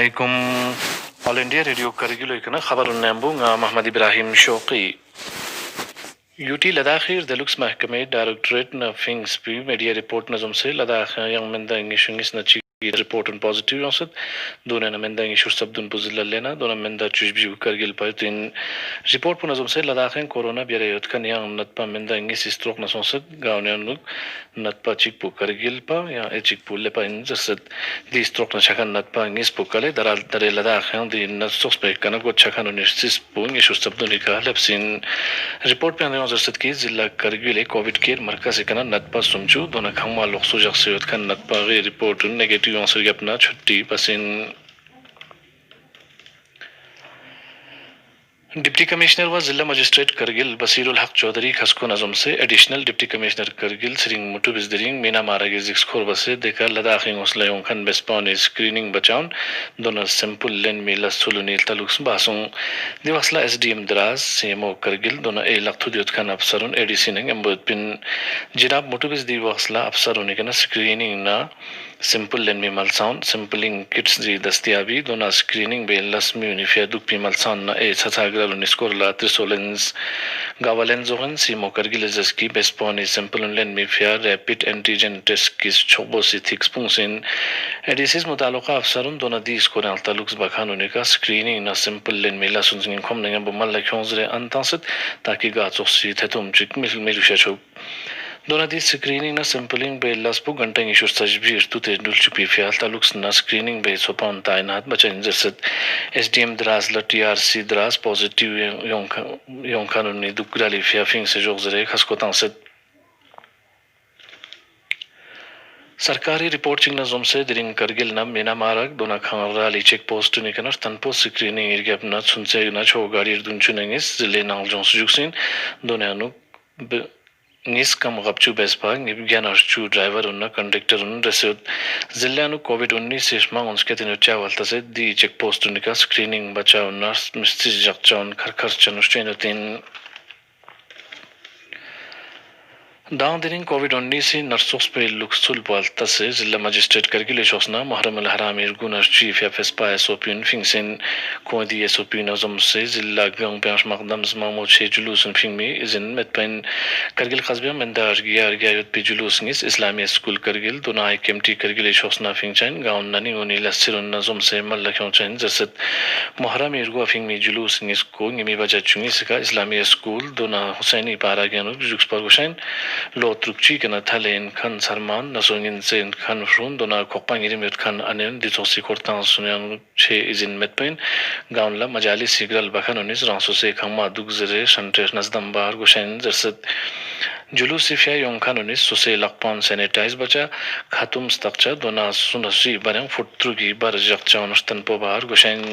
अस्सलामुअलैकुम all India radio करगिलो इकना खबर उन्नैम्बूंगा Mohammad Ibrahim शौकी UT लद्दाखीर दलुक्स महकमे डायरेक्टरेट न फिंग्स पी मीडिया रिपोर्ट नजम से लद्दाख यंग मंदा इंगिश नची रिपोर्ट उन पॉजिटिव औसत दोनों नमंदा इंगिशुर सबदुन पुजिल लेना दोनों मंदा चुजबी करगिल पर तीन रिपोर्ट पर नजम से लद्दाख कोरोना बियर युद्ध का नियम नतपा मंदा इंगिश स्ट्रोक नसोंसत गाँव ने अनुक नतपा चिकपु करगिल पा या चिकपु ले पा इंजसत दी स्ट्रोक नशकन नतपा इंगिश पुकले दरे लद्दाख दी नसोंस पे कनगो छकन उनिश्चिस पु इंगिशुर सबदुन का लपसिन रिपोर्ट पे अंदर जरसत की जिला करगिल कोविड केयर मरकज कना नतपा सुमचू दोनों खंगमा लोकसु जक्सियत का नतपा गे रिपोर्ट नेगेटिव आंसर अपना छुट्टी पसिन डिप्टी कमिश्नर व जिला मजिस्ट्रेट करगिल बसीरुल हक चौधरी खसको नजम से एडिशनल डिप्टी कमिश्नर करगिल सिरिंग मुटु बिजदरिंग मीना मारागे जिक्सखोर बसे देखा लद्दाखी उसलयों खन बेस्पॉन स्क्रीनिंग बचाउन दोनों सिंपल लेन में लसुलुनी तलुक्स बासों दिवसला एसडीएम दराज सीएमओ करगिल दोनों ए लखतुदियत खन अफसरुन एडीसी ने एम्बुद पिन जिनाब मुटु बिज दिवसला अफसरुन के ना स्क्रीनिंग ना सिंपल लेन में मलसाउन सिंपलिंग किट्स जी दस्तियाबी दोनों स्क्रीनिंग बे लसमी यूनिफिया दुख मलसाउन ना ए छछाग्रल निस्कोर ला त्रिसोलेंस गावालेंजोगन सीमो करगिल जस्की बेस्पॉन सिंपल लेन में फिया रैपिड एंटीजन टेस्ट की छोबो सी थिक्स पुंसिन एडिसिस मुतालुका अफसरुन दोनों दी स्कोर तालुक्स बखान का स्क्रीनिंग ना सिंपल लेन में लसुन खम नंगे बुमल लख्योंजरे अंतासत ताकि गाचों सी थे तुम चिक मिलुशा छो दोनों दी स्क्रीनिंग ना सैंपलिंग बे लसपु घंटे इशू तजबीर तुते डुलचुपी फियाल तालुक्स ना स्क्रीनिंग बे सोपान तायनात बचन जरसत एसडीएम दराज ल टीआरसी दराज पॉजिटिव योंखानुनी दुकराली फिया फिंग से जोगजरे खसको तांसत सरकारी रिपोर्ट चिंगना जोम से दिरिंग करगिल ना मीना मारक दोना खांगराली चेक पोस्ट निकनर तनपो स्क्रीनिंग इरगे अपना सुनसे ना छो गाड़ी दुनचुनेंगिस जिले नाल जोंस जुक्सिन दोने अनु निस कम गपचू बेसपा गियानर्चू ड्राइवर उन्ना कंडक्टर उन रसद जिल्लानु कोविड 19 सिस्मा उनके दिन चावलता से दी चेक पोस्ट उनका स्क्रीनिंग बचा उन्ना मिस्त्री जगचाउन खरखर चनुष्टेन तीन दांग दिनिंग कोविड 19 से नर्सों पे लुक्सुल पालता से जिला मजिस्ट्रेट करगिल शोसना मुहर्रम अल हराम इरगुनर चीफ एफएसपा एसओपी फिंगसिन कोदी एसओपी नजम से जिला गंग पेंश मकदम मामो छे जुलूस फिंग में इजन मेतपन करगिल खसबे मंदार गियार गियायत पे जुलूस निस इस्लामी स्कूल करगिल दोना केमटी करगिल शोसना फिंगचन गाउन ननी उनी लसिर नजम से मल लख्योंचन जसत मुहर्रम इरगु फिंग में जुलूस निस को निमी बजा चुंगी सका इस्लामी स्कूल दोना हुसैनी पारा ज्ञानु जुक्स परगुशन लोत्रुक्ची के नथलेन खन सरमान नसोंगिन सेन खन फ्रून दोना खोपांगिरी मेट खन अनेन दिचोसी कोर्तां सुन्यान छे इजिन मेटपेन गाउनला मजाली सिग्रल बखन उनिस रासो से खमा दुगजरे संटेश नजदम बार गुशेन जरसत जुलूस सिफिया योंखान उनिस सुसे लकपान सैनिटाइज बचा खातुम स्तक्चा दोना सुनसी बरंग फुट्रुगी बर जगचा अनुष्तन पो बार गुशेन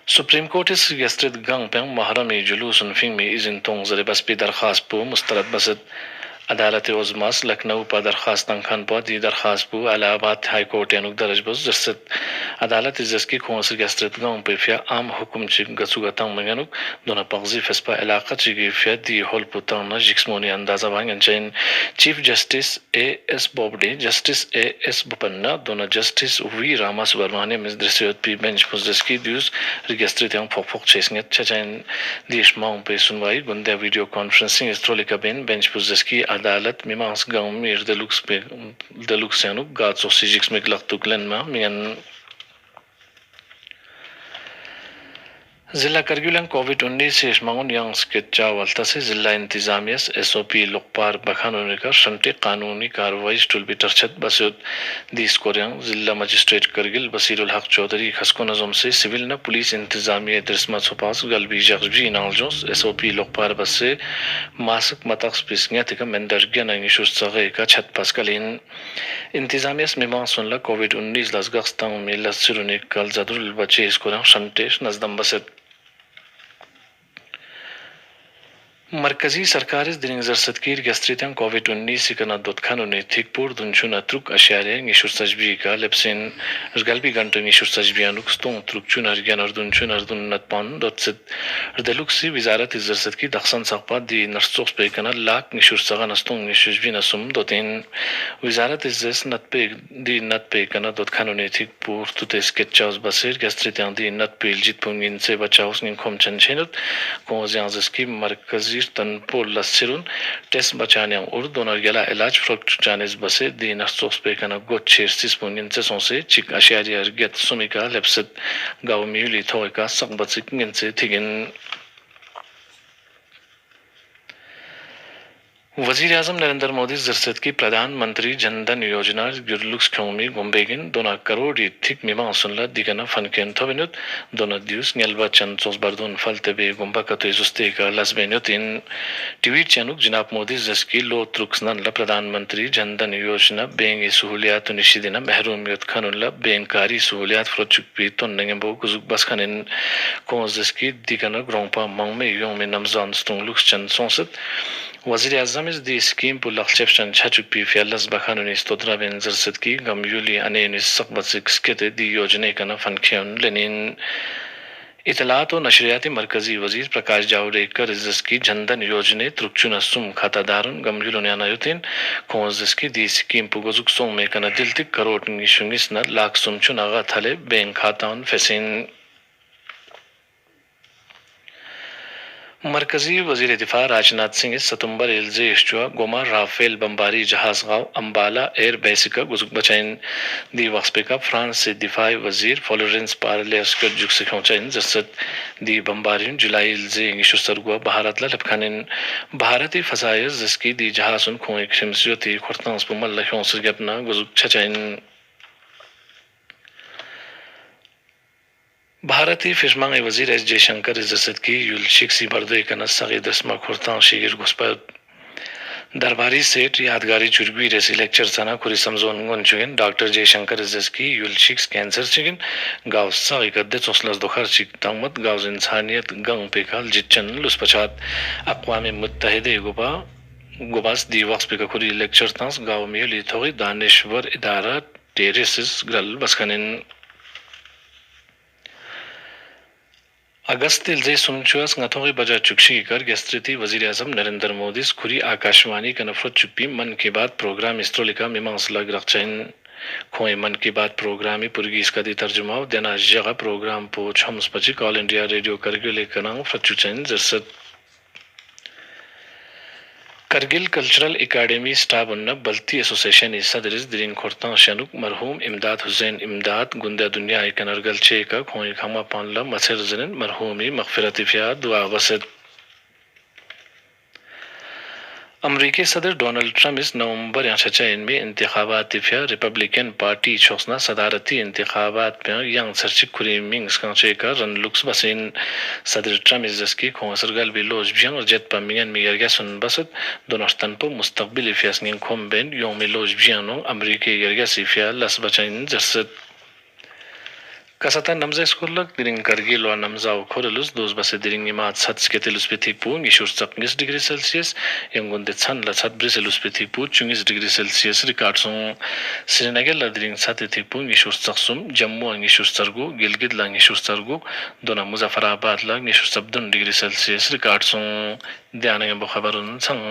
सुप्रीम कोर्ट इस यस्त्रिद गंग पेंग मुहर्रम जुलूस फिंग में इजिन तोंग जरे बस पे दरखास्त पु मुस्तरद बसत अदालत उज़्मास लखनऊ पर दरखास्त तंखन पर दी दरखास्त पु इलाहाबाद हाई कोर्ट यानुक दरज बस जसत अदालत जस्की खोंस यस्त्रिद गंग पे फिया आम हुकुम चिक गसुगा तंग मंगनुक दोना पगजी फेस्पा इलाका चिगी फिया दी होल पुतंग न जिक्समोनी अंदाजा वांगन चैन chief justice A S Bobde justice A S Bopanna दोना जस्टिस वी रामा सुब्रमण्यम मिसदृश्योत पी बेंच पुजस्की द्यूस रिगिस्ट्रेट yang phok chesnget chachain dish maung pe sunwai gunda video conferencing estrolika ben bench puzeski adalat mimans gam mir de lux yanu gatso sijix meglak tuklen ma mian जिला Kargil Covid 19 से मांगन yang sketcha walta से जिला इंतजामिया SOP लोकपार बखानों का संटे कानूनी कार्रवाई stool bitter छत बसुद this Korean जिला मजिस्ट्रेट करगिल बसीरुल हक चौधरी खसको नजम से सिविल न पुलिस इंतजामिया दृश्मा छुपास गलबी जगजी नालजोस एसओपी लोकपार बस से मासक मतक्स पिसंगे तक मंदरगिया नंगिशु सगे का छत पासकलिन इंतजामिया में सुनला कोविड 19 लसगस्तां में लसरुने कल जदुल बचे इसको संटेश नजदम बसत Markazi Sarkaris dining zarsatkir gastritan COVID-19 kana dotkanuni thikpur dunchuna truk aşarya ngişur sajbika lepsin rgalbi gantu ngişur sajbiyanuk ston trukchun argan ardunchun ardun natpan dotset rdeluksi wizarat zarsatki daqsan saqpa di narsos pekana lak ngişur sagan ston ngişujbina sum dotin wizarat zes natpe di natpe kana dotkanuni thikpur tutes ketchaus basir gastritan di natpe jitpungin se bachaus ngin khomchan chenut kozianzeski markazi तनपुर लस्सिरुन test बचाने उर्दून और गला इलाज फ्रॉक्ट चानेस बसे दी नर्सोस पे कना गो चेरसिस पुंगिन से सोंसे चिक अशियारी अर्गेत सुमिका लेप्सेट गाव म्यूली थोइका सकबचिक गिन से थिगिन वजीर आजम नरेंद्र मोदी जरसत की प्रधानमंत्री जनधन योजना गिरलुक्स खौमी गुम्बेगिन दोना करोड़ थिक मिमा सुनला दिगना फनकेन थोबिनुत दोना दिउस न्यलबा चंद सोस बर्दुन फलते गुम्बा कतो जुस्ते का लसबेनुत इन ट्वीट चनुक जनाब मोदी जसकी लो त्रुक्सनन ला प्रधानमंत्री जनधन योजना बेंग सहूलियात निशिदिना महरूमियत खनुल्ला बेंकारी सहूलियात फ्रोचुक तो नंगबो गुजुक बस खनिन को जसकी दिगना ग्रोंपा मंगमे यों में नमजान स्टोंग लुक्स चंद सोसत वजीर आजम इस दी स्कीम पुल लक्ष्यप्शन छचुपी फियालस बखानुनी स्तोत्रा बेन जरसत की गमयूली अनेनिस सकबसिक्सकेते दी योजना का न फनख्यन लेनिन इतलात और नशरियाती मरकजी वजीर प्रकाश जावड़ेकर की जनधन योजना त्रुक्चुना सुम खातादारुन गमयूलोन्यानायुतिन खोजकी दी स्कीम पुगोजुक सों में कना दिलतिक करोड़ निशुंगिस न लाख सुमचुनागा थले बैंक खाताउन फेसिन मरकजी वजीर दिफा राजनाथ सिंह सितंबर इल्जे इश्चुआ गोमा राफेल बम्बारी जहाज गाव अम्बाला एयर बेस का गुजुक बचाइन दी वक्सपे का फ्रांस से दिफाई वजीर फ्लोरेंस पार्ले अस्कर जुक से खौचाइन जसत दी बम्बारी जुलाई इल्जे इंगिशु सरगुआ भारत ला लपखानिन भारती फसायस जिसकी दी जहाज उन खोए खिमसियो ती खुर्तांस पुमल लखों से गपना गुजुक छचाइन भारतीय फिशमांग वजीर एस जयशंकर इज्जत की युलशिक्सी बर्दे कनस सगी दसमा खुर्तां शिगिर गुस्पा दरबारी सेठ यादगारी चुरबी रेसी लेक्चर सना खुरी समझोन गुंचुगिन डॉक्टर जयशंकर इज्जत की युलशिक्स कैंसर चिगिन गाव सगी कद्दे चोसलस दुखर चिकतांगमत गाव इंसानियत गंग पेकाल जिच्चन लुस्पचात अक़वाम मुत्तहिदा गुबास दी वक्स पे खुरी लेक्चर तांस गाव में लिथोगी दानिश्वर इदारा टेरेसिस ग्रल बसखनिन अगस्त इल्जे सुनचुआस ngatogi baja chukshi कर गेस्ट्रिति वजीर आजम नरेंद्र मोदी खुरी आकाशवाणी का नफरत चुप्पी मन की बात प्रोग्राम इस्ट्रोलिका मिमांसला ग्रक्चैन खोए मन की बात प्रोग्राम ही पुरगी इसका दी तर्जुमा देना जगह प्रोग्राम पोच हम स्पची ऑल इंडिया रेडियो करगिल लेकर फ्रचुचैन जरसत करगिल कल्चरल एकेडमी स्टाफ उन्ना बल्ती एसोसिएशन सदरिस दिरिन खोरता शनुक मरहूम इमदाद हुसैन इमदाद गुंदा दुनिया कनरगल चेका खोई खमा पानला मसर जनन मरहूमी मगफिरत फिया दुआ वसद अमरीकी सदर डोनाल्ड ट्रम्प इस नवंबर या छचाइन में इंतखाबात फिया रिपब्लिकन पार्टी छोसना सदारती इंतखाबात पे यंग सरचिक खुरी मिंग्स कांचे का रन लुक्स बसिन सदर ट्रम्प इस जसकी खोसरगल बिलोज बियंग और जेट पमियन में यरगा सुन बसत दोनों पर मुस्तकबिल फियास नियम खोम बेन यों मिलोज बियंग अमरीकी यरगा सिफिया लस बचाइन जसत Kasata namza eskolak diring kargil wa namza ukorelus dos base diring nimat sat sketelus petipu ngishur sakngis degree Celsius yang gonde tsan la sat briselus petipu chungis degree Celsius record song Srinagar la diring sat etipu ngishur saksum Jammu ngishur sargu Gilgit la ngishur sargu dona Muzaffarabad la ngishur sabdun degree Celsius record song diana yang khabarun sang